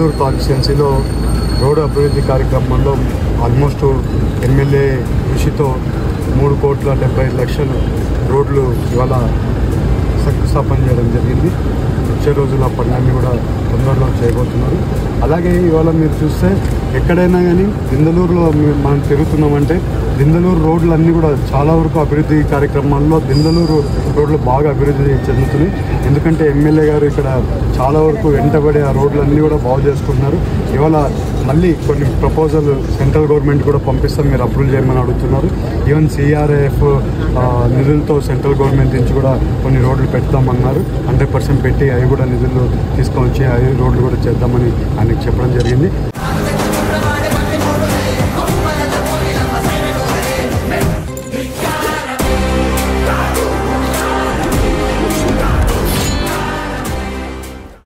దిందలూరు కాన్స్టిట్యున్సీలో రోడ్డు అభివృద్ధి కార్యక్రమంలో ఆల్మోస్ట్ ఎమ్మెల్యే కృషితో 3,70,00,000 రోడ్లు ఇవాళ శంకుస్థాపన చేయడం జరిగింది. వచ్చే రోజుల్లో పనులన్నీ కూడా తొందరలో చేయబోతున్నారు. అలాగే ఇవాళ మీరు చూస్తే ఎక్కడైనా కానీ దిందలూరులో మనం తిరుగుతున్నామంటే దిందలూరు రోడ్లు అన్నీ కూడా చాలా వరకు అభివృద్ధి కార్యక్రమాల్లో దిందలూరు రోడ్లు బాగా అభివృద్ధి చెందుతున్నాయి. ఎందుకంటే ఎమ్మెల్యే గారు ఇక్కడ చాలా వరకు వెంటబడి ఆ రోడ్లన్నీ కూడా బాగు చేసుకుంటున్నారు. ఇవాళ మళ్ళీ కొన్ని ప్రపోజల్ సెంట్రల్ గవర్నమెంట్ కూడా పంపిస్తాం, మీరు అప్రూవ్ చేయమని అడుగుతున్నారు. ఈవెన్ సిఆర్ఐఎఫ్ నిధులతో సెంట్రల్ గవర్నమెంట్ నుంచి కూడా కొన్ని రోడ్లు పెడతామన్నారు. 100% పెట్టి అవి కూడా నిధులు తీసుకొని వచ్చి అవి రోడ్లు కూడా చేద్దామని ఆయనకి చెప్పడం జరిగింది.